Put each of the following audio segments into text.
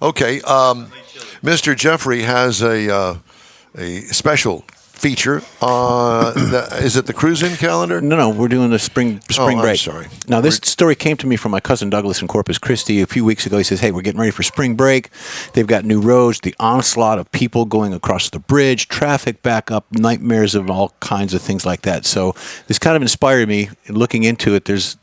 Okay, Mr. Jeffrey has a special feature. Is it the cruise-in calendar? No, we're doing the spring break. I'm sorry. Now, this story came to me from my cousin Douglas in Corpus Christi a few weeks ago. He says, hey, we're getting ready for spring break. They've got new roads, the onslaught of people going across the bridge, traffic backup, nightmares of all kinds of things like that. So this kind of inspired me. Looking into it, there's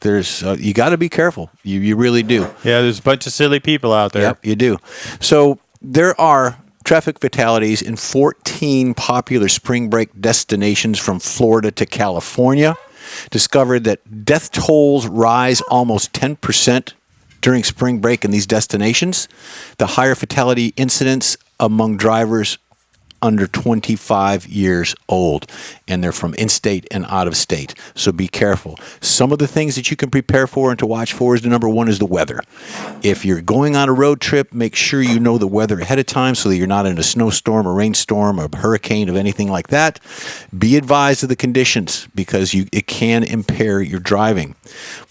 you got to be careful. You really do. Yeah, there's a bunch of silly people out there. Yep, you do. So there are traffic fatalities in 14 popular spring break destinations from Florida to California. Discovered that death tolls rise almost 10% during spring break in these destinations. The higher fatality incidents among drivers under 25 years old, and they're from in-state and out of state. So be careful. Some of the things that you can prepare for and to watch for is the number one is the weather. If you're going on a road trip, make sure you know the weather ahead of time so that you're not in a snowstorm, a rainstorm, or a hurricane, of anything like that. Be advised of the conditions because it can impair your driving.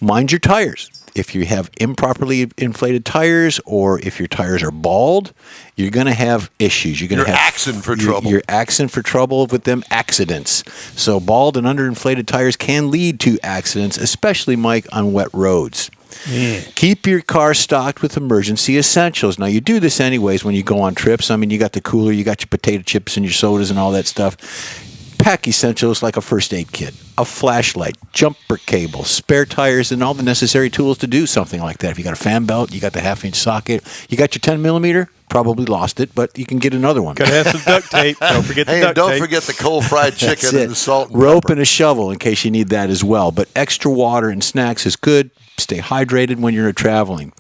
Mind your tires. If you have improperly inflated tires or if your tires are bald, you're going to have issues. You're axing for trouble. You're axing for trouble with them accidents. So bald and underinflated tires can lead to accidents, especially, Mike, on wet roads. Yeah. Keep your car stocked with emergency essentials. Now, you do this anyways when you go on trips. I mean, you got the cooler, you got your potato chips and your sodas and all that stuff. Pack essentials like a first aid kit, a flashlight, jumper cable, spare tires, and all the necessary tools to do something like that. If you got a fan belt, you got the half-inch socket, you got your 10 millimeter, probably lost it, but you can get another one. Gotta have some duct tape. Don't forget the duct tape. Don't forget the cold fried chicken and the salt and rope pepper. And a shovel in case you need that as well. But extra water and snacks is good. Stay hydrated when you're traveling.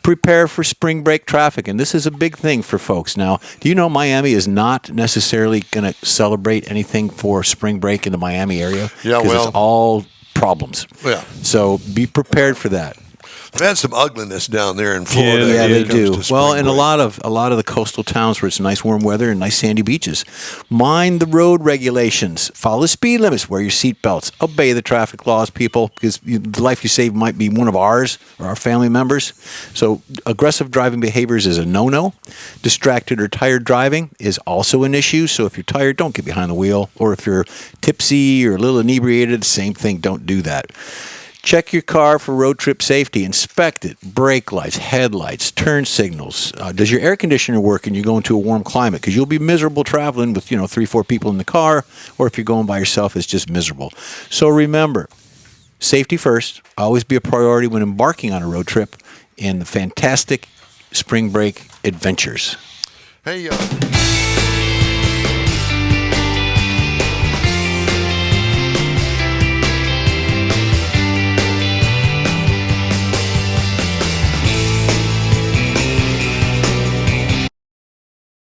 Prepare for spring break traffic, and this is a big thing for folks. Now, do you know Miami is not necessarily going to celebrate anything for spring break in the Miami area? Yeah, because it's all problems. Yeah. So be prepared for that. They've had some ugliness down there in Florida. Yeah, they do. Well, and break. a lot of the coastal towns where it's nice warm weather and nice sandy beaches. Mind the road regulations. Follow the speed limits. Wear your seatbelts. Obey the traffic laws, people, because the life you save might be one of ours or our family members. So aggressive driving behaviors is a no-no. Distracted or tired driving is also an issue. So if you're tired, don't get behind the wheel. Or if you're tipsy or a little inebriated, same thing. Don't do that. Check your car for road trip safety. Inspect it. Brake lights, headlights, turn signals. Does your air conditioner work and you go into a warm climate? Because you'll be miserable traveling with 3-4 people in the car, or if you're going by yourself, it's just miserable. So remember, safety first. Always be a priority when embarking on a road trip in the fantastic spring break adventures. Hey,